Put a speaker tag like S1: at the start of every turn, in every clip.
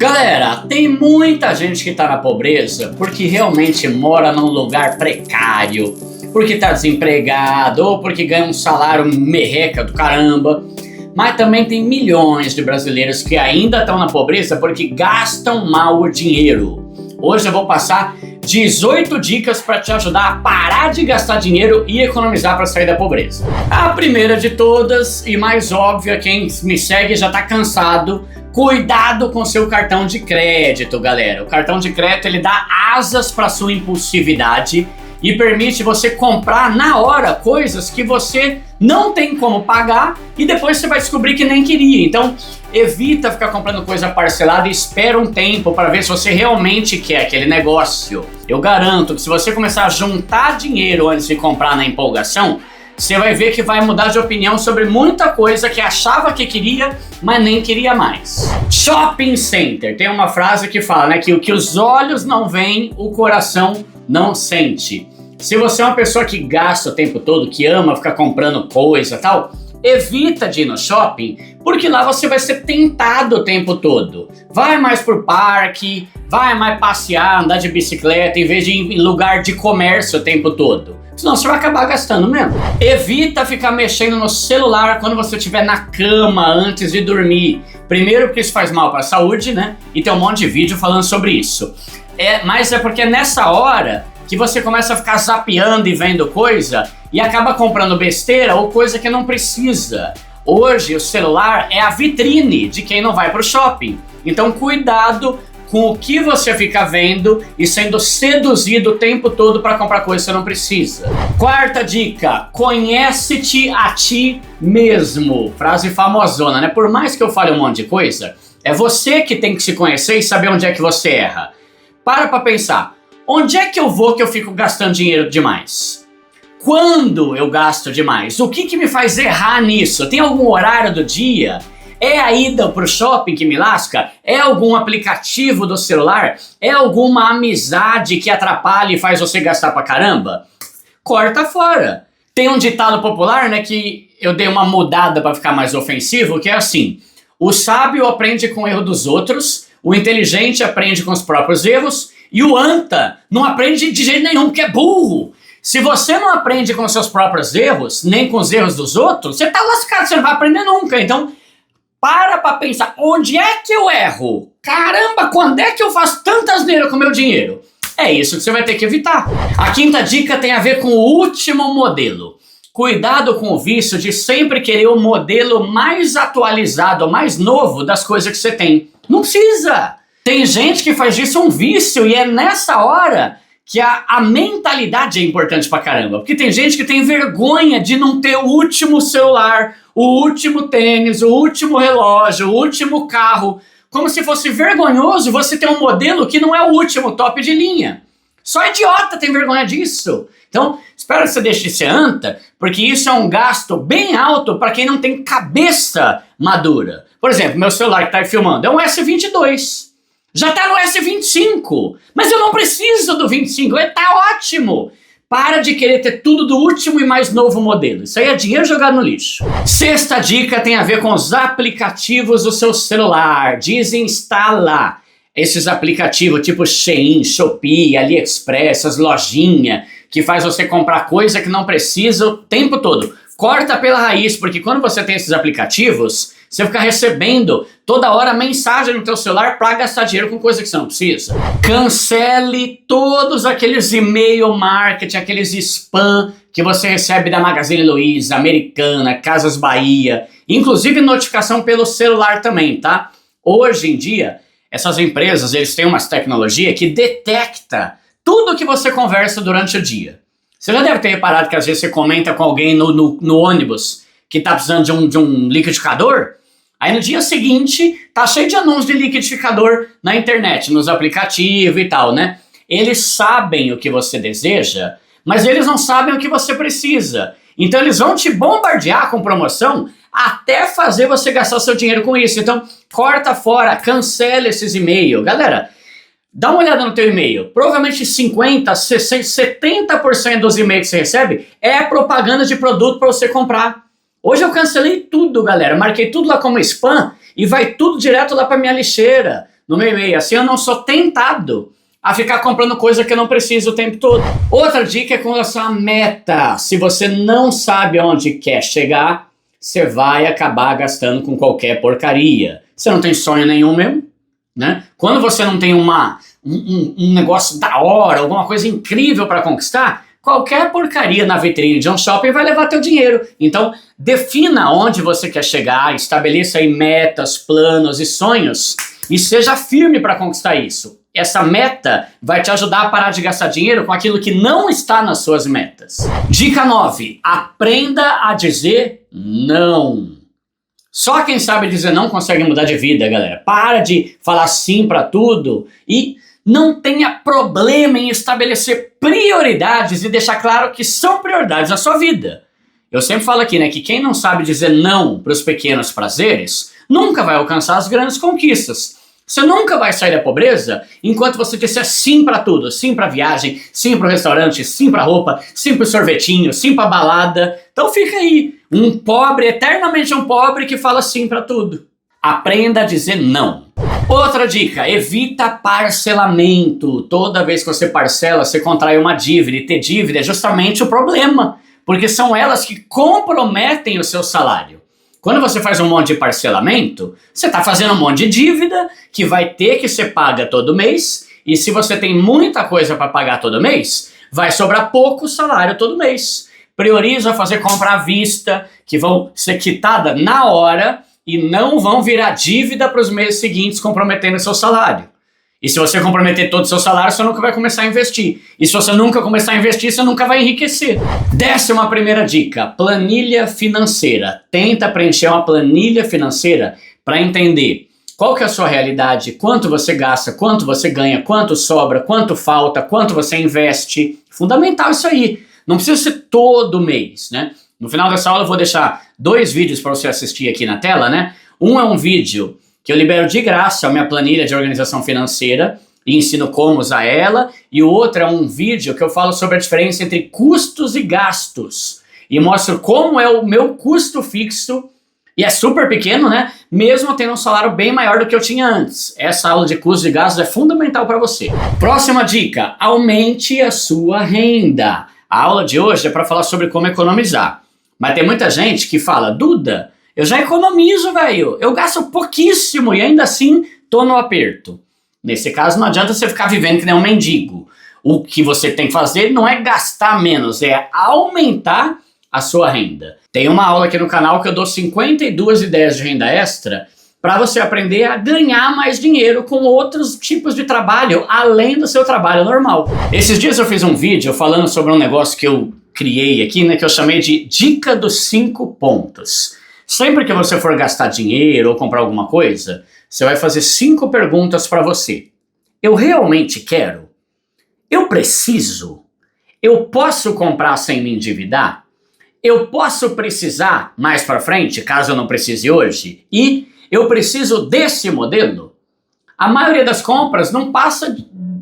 S1: Galera, tem muita gente que tá na pobreza porque realmente mora num lugar precário, porque tá desempregado ou porque ganha um salário merreca do caramba. Mas também tem milhões de brasileiros que ainda estão na pobreza porque gastam mal o dinheiro. Hoje eu vou passar 18 dicas para te ajudar a parar de gastar dinheiro e economizar para sair da pobreza. A primeira de todas e mais óbvia, quem me segue já tá cansado: cuidado com seu cartão de crédito, galera. O cartão de crédito ele dá asas para sua impulsividade e permite você comprar na hora coisas que você não tem como pagar e depois você vai descobrir que nem queria. Então, evita ficar comprando coisa parcelada e espera um tempo para ver se você realmente quer aquele negócio. Eu garanto que se você começar a juntar dinheiro antes de comprar na empolgação, você vai ver que vai mudar de opinião sobre muita coisa que achava que queria, mas nem queria mais. Shopping Center. Tem uma frase que fala, né, que o que os olhos não veem, o coração não sente. Se você é uma pessoa que gasta o tempo todo, que ama ficar comprando coisa e tal, evita de ir no shopping, porque lá você vai ser tentado o tempo todo. Vai mais pro parque, vai mais passear, andar de bicicleta, em vez de ir em lugar de comércio o tempo todo. Senão você vai acabar gastando mesmo. Evita ficar mexendo no celular quando você estiver na cama antes de dormir. Primeiro porque isso faz mal para a saúde, né? E tem um monte de vídeo falando sobre isso. Mas é porque é nessa hora que você começa a ficar zapeando e vendo coisa e acaba comprando besteira ou coisa que não precisa. Hoje o celular é a vitrine de quem não vai pro shopping. Então cuidado com o que você fica vendo e sendo seduzido o tempo todo para comprar coisa que você não precisa. Quarta dica: conhece-te a ti mesmo. Frase famosona, né? Por mais que eu fale um monte de coisa, é você que tem que se conhecer e saber onde é que você erra. Para pensar, onde é que eu vou que eu fico gastando dinheiro demais? Quando eu gasto demais? O que me faz errar nisso? Tem algum horário do dia? É a ida pro shopping que me lasca? É algum aplicativo do celular? É alguma amizade que atrapalha e faz você gastar pra caramba? Corta fora. Tem um ditado popular, né, que eu dei uma mudada pra ficar mais ofensivo, que é assim: o sábio aprende com o erro dos outros, o inteligente aprende com os próprios erros e o anta não aprende de jeito nenhum, porque é burro. Se você não aprende com os seus próprios erros, nem com os erros dos outros, você tá lascado, você não vai aprender nunca. Então, para pensar, onde é que eu erro? Caramba, quando é que eu faço tanta asneira com o meu dinheiro? É isso que você vai ter que evitar. A quinta dica tem a ver com o último modelo. Cuidado com o vício de sempre querer o modelo mais atualizado, mais novo das coisas que você tem. Não precisa! Tem gente que faz disso um vício e é nessa hora que a mentalidade é importante pra caramba. Porque tem gente que tem vergonha de não ter o último celular, o último tênis, o último relógio, o último carro. Como se fosse vergonhoso você ter um modelo que não é o último, top de linha. Só idiota tem vergonha disso. Então, espero que você deixe de ser anta, porque isso é um gasto bem alto para quem não tem cabeça madura. Por exemplo, meu celular que tá aí filmando é um S22. Já tá no S25, mas eu não preciso do 25, tá ótimo. Para de querer ter tudo do último e mais novo modelo. Isso aí é dinheiro jogado no lixo. Sexta dica tem a ver com os aplicativos do seu celular. Desinstala esses aplicativos tipo Shein, Shopee, AliExpress, as lojinhas que faz você comprar coisa que não precisa o tempo todo. Corta pela raiz, porque quando você tem esses aplicativos, você fica recebendo toda hora mensagem no teu celular para gastar dinheiro com coisa que você não precisa. Cancele todos aqueles e-mail marketing, aqueles spam que você recebe da Magazine Luiza, Americana, Casas Bahia, inclusive notificação pelo celular também, tá? Hoje em dia, essas empresas, eles têm umas tecnologias que detecta tudo que você conversa durante o dia. Você já deve ter reparado que às vezes você comenta com alguém no ônibus que tá precisando de um liquidificador, aí no dia seguinte tá cheio de anúncios de liquidificador na internet, nos aplicativos e tal, né? Eles sabem o que você deseja, mas eles não sabem o que você precisa. Então eles vão te bombardear com promoção até fazer você gastar seu dinheiro com isso. Então corta fora, cancela esses e-mails. Galera, dá uma olhada no teu e-mail. Provavelmente 50, 60, 70% dos e-mails que você recebe é propaganda de produto para você comprar. Hoje eu cancelei tudo, galera. Marquei tudo lá como spam e vai tudo direto lá para minha lixeira. no meio e meio. Assim eu não sou tentado a ficar comprando coisa que eu não preciso o tempo todo. Outra dica é com relação à meta. Se você não sabe onde quer chegar, você vai acabar gastando com qualquer porcaria. Você não tem sonho nenhum mesmo, né? Quando você não tem um negócio da hora, alguma coisa incrível para conquistar, qualquer porcaria na vitrine de um shopping vai levar teu dinheiro. Então, defina onde você quer chegar, estabeleça aí metas, planos e sonhos e seja firme para conquistar isso. Essa meta vai te ajudar a parar de gastar dinheiro com aquilo que não está nas suas metas. Dica 9. Aprenda a dizer não. Só quem sabe dizer não consegue mudar de vida, galera. Para de falar sim para tudo e não tenha problema em estabelecer prioridades e deixar claro que são prioridades na sua vida. Eu sempre falo aqui, né, que quem não sabe dizer não para os pequenos prazeres nunca vai alcançar as grandes conquistas. Você nunca vai sair da pobreza enquanto você disser sim para tudo. Sim para viagem, sim para o restaurante, sim para roupa, sim para o sorvetinho, sim para balada. Então fica aí, um pobre, eternamente um pobre que fala sim para tudo. Aprenda a dizer não. Outra dica, evita parcelamento. Toda vez que você parcela, você contrai uma dívida. E ter dívida é justamente o problema, porque são elas que comprometem o seu salário. Quando você faz um monte de parcelamento, você está fazendo um monte de dívida que vai ter que ser paga todo mês. E se você tem muita coisa para pagar todo mês, vai sobrar pouco salário todo mês. Prioriza fazer compra à vista, que vão ser quitadas na hora e não vão virar dívida para os meses seguintes comprometendo o seu salário. E se você comprometer todo o seu salário, você nunca vai começar a investir. E se você nunca começar a investir, você nunca vai enriquecer. 11ª dica, planilha financeira. Tenta preencher uma planilha financeira para entender qual que é a sua realidade, quanto você gasta, quanto você ganha, quanto sobra, quanto falta, quanto você investe. Fundamental isso aí. Não precisa ser todo mês, né? No final dessa aula eu vou deixar 2 vídeos para você assistir aqui na tela, né? Um é um vídeo que eu libero de graça a minha planilha de organização financeira e ensino como usar ela. E o outro é um vídeo que eu falo sobre a diferença entre custos e gastos. E mostro como é o meu custo fixo, e é super pequeno, né? Mesmo tendo um salário bem maior do que eu tinha antes. Essa aula de custos e gastos é fundamental para você. Próxima dica, aumente a sua renda. A aula de hoje é para falar sobre como economizar. Mas tem muita gente que fala, Duda, eu já economizo, velho. Eu gasto pouquíssimo e ainda assim tô no aperto. Nesse caso, não adianta você ficar vivendo que nem um mendigo. O que você tem que fazer não é gastar menos, é aumentar a sua renda. Tem uma aula aqui no canal que eu dou 52 ideias de renda extra para você aprender a ganhar mais dinheiro com outros tipos de trabalho, além do seu trabalho normal. Esses dias eu fiz um vídeo falando sobre um negócio que eu criei aqui, né, que eu chamei de Dica dos 5 pontos. Sempre que você for gastar dinheiro ou comprar alguma coisa, você vai fazer 5 perguntas para você. Eu realmente quero? Eu preciso? Eu posso comprar sem me endividar? Eu posso precisar mais para frente, caso eu não precise hoje? E eu preciso desse modelo? A maioria das compras não passa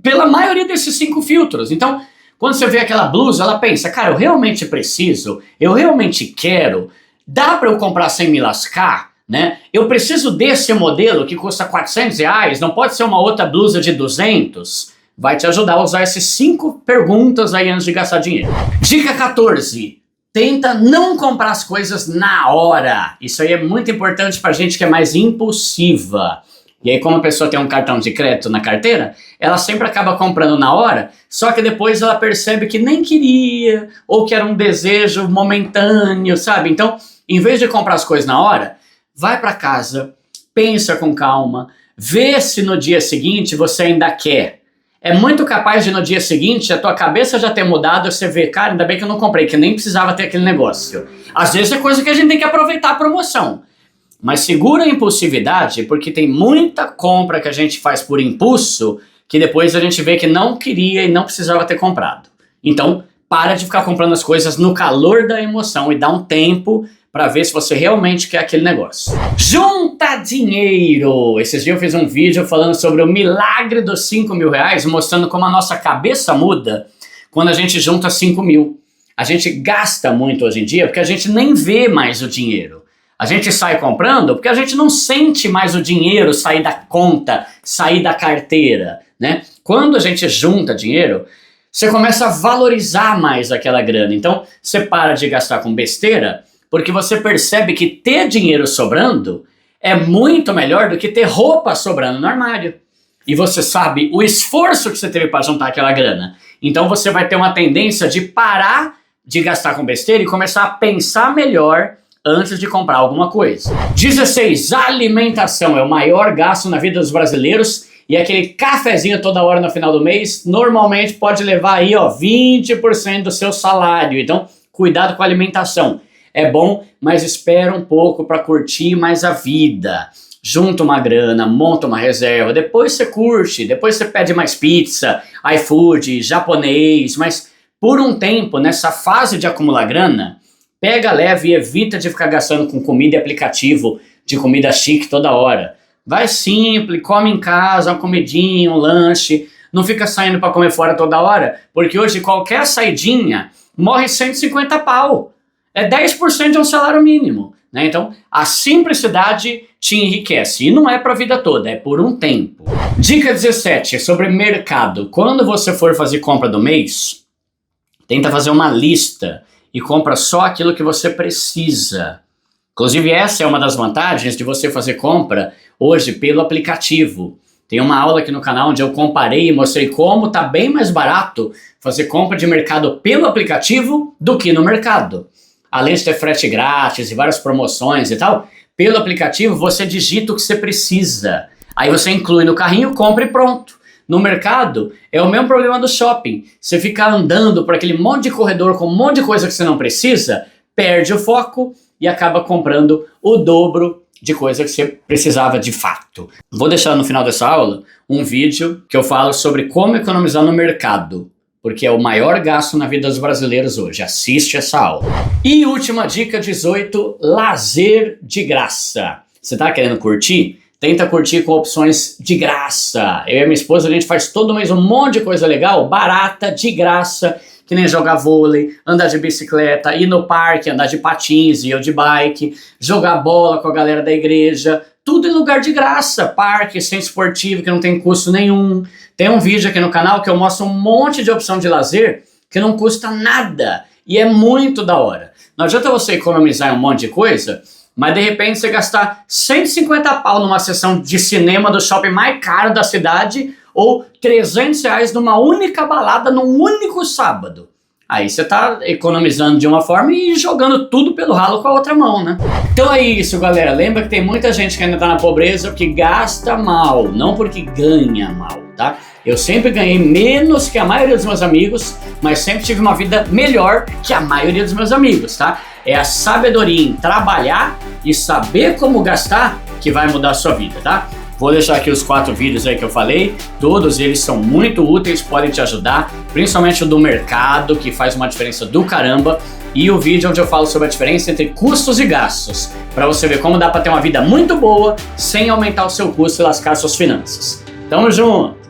S1: pela maioria desses 5 filtros. Então, quando você vê aquela blusa, ela pensa, cara, eu realmente preciso? Eu realmente quero? Dá para eu comprar sem me lascar? Né? Eu preciso desse modelo que custa R$400, não pode ser uma outra blusa de 200? Vai te ajudar a usar essas 5 perguntas aí antes de gastar dinheiro. Dica 14. Tenta não comprar as coisas na hora. Isso aí é muito importante pra gente que é mais impulsiva. E aí, como a pessoa tem um cartão de crédito na carteira, ela sempre acaba comprando na hora, só que depois ela percebe que nem queria, ou que era um desejo momentâneo, sabe? Então, em vez de comprar as coisas na hora, vai pra casa, pensa com calma, vê se no dia seguinte você ainda quer. É muito capaz de no dia seguinte a tua cabeça já ter mudado e você ver, cara, ainda bem que eu não comprei, que nem precisava ter aquele negócio. Às vezes é coisa que a gente tem que aproveitar a promoção. Mas segura a impulsividade, porque tem muita compra que a gente faz por impulso que depois a gente vê que não queria e não precisava ter comprado. Então, para de ficar comprando as coisas no calor da emoção e dá um tempo para ver se você realmente quer aquele negócio. Junta dinheiro! Esses dias eu fiz um vídeo falando sobre o milagre dos 5 mil reais, mostrando como a nossa cabeça muda quando a gente junta 5 mil. A gente gasta muito hoje em dia porque a gente nem vê mais o dinheiro. A gente sai comprando porque a gente não sente mais o dinheiro sair da conta, sair da carteira, né? Quando a gente junta dinheiro, você começa a valorizar mais aquela grana. Então, você para de gastar com besteira, porque você percebe que ter dinheiro sobrando é muito melhor do que ter roupa sobrando no armário. E você sabe o esforço que você teve para juntar aquela grana. Então, você vai ter uma tendência de parar de gastar com besteira e começar a pensar melhor antes de comprar alguma coisa. 16. Alimentação é o maior gasto na vida dos brasileiros e aquele cafezinho toda hora no final do mês normalmente pode levar aí 20% do seu salário. Então, cuidado com a alimentação. É bom, mas espera um pouco para curtir mais a vida. Junta uma grana, monta uma reserva, depois você curte, depois você pede mais pizza, iFood, japonês, mas por um tempo, nessa fase de acumular grana, pega leve e evita de ficar gastando com comida e aplicativo de comida chique toda hora. Vai simples, come em casa, uma comidinha, um lanche. Não fica saindo para comer fora toda hora, porque hoje qualquer saidinha morre 150 pau. É 10% de um salário mínimo, né? Então, a simplicidade te enriquece. E não é para a vida toda, é por um tempo. Dica 17, sobre mercado. Quando você for fazer compra do mês, tenta fazer uma lista e compra só aquilo que você precisa. Inclusive, essa é uma das vantagens de você fazer compra hoje pelo aplicativo. Tem uma aula aqui no canal onde eu comparei e mostrei como tá bem mais barato fazer compra de mercado pelo aplicativo do que no mercado. Além de ter frete grátis e várias promoções e tal, pelo aplicativo você digita o que você precisa. Aí você inclui no carrinho, compra e pronto. No mercado, é o mesmo problema do shopping. Você ficar andando por aquele monte de corredor com um monte de coisa que você não precisa, perde o foco e acaba comprando o dobro de coisa que você precisava de fato. Vou deixar no final dessa aula um vídeo que eu falo sobre como economizar no mercado, porque é o maior gasto na vida dos brasileiros hoje. Assiste essa aula. E última dica 18, lazer de graça. Você tá querendo curtir? Tenta curtir com opções de graça. Eu e minha esposa, a gente faz todo mês um monte de coisa legal, barata, de graça, que nem jogar vôlei, andar de bicicleta, ir no parque, andar de patins e eu de bike, jogar bola com a galera da igreja, tudo em lugar de graça, parque, centro esportivo que não tem custo nenhum. Tem um vídeo aqui no canal que eu mostro um monte de opção de lazer que não custa nada e é muito da hora. Não adianta você economizar em um monte de coisa, mas de repente você gastar 150 pau numa sessão de cinema do shopping mais caro da cidade ou 300 reais numa única balada num único sábado. Aí você tá economizando de uma forma e jogando tudo pelo ralo com a outra mão, né? Então é isso, galera. Lembra que tem muita gente que ainda tá na pobreza porque gasta mal, não porque ganha mal, tá? Eu sempre ganhei menos que a maioria dos meus amigos, mas sempre tive uma vida melhor que a maioria dos meus amigos, tá? É a sabedoria em trabalhar e saber como gastar que vai mudar a sua vida, tá? Vou deixar aqui os 4 vídeos aí que eu falei, todos eles são muito úteis, podem te ajudar, principalmente o do mercado, que faz uma diferença do caramba, e o vídeo onde eu falo sobre a diferença entre custos e gastos, para você ver como dá para ter uma vida muito boa sem aumentar o seu custo e lascar suas finanças. Tamo junto!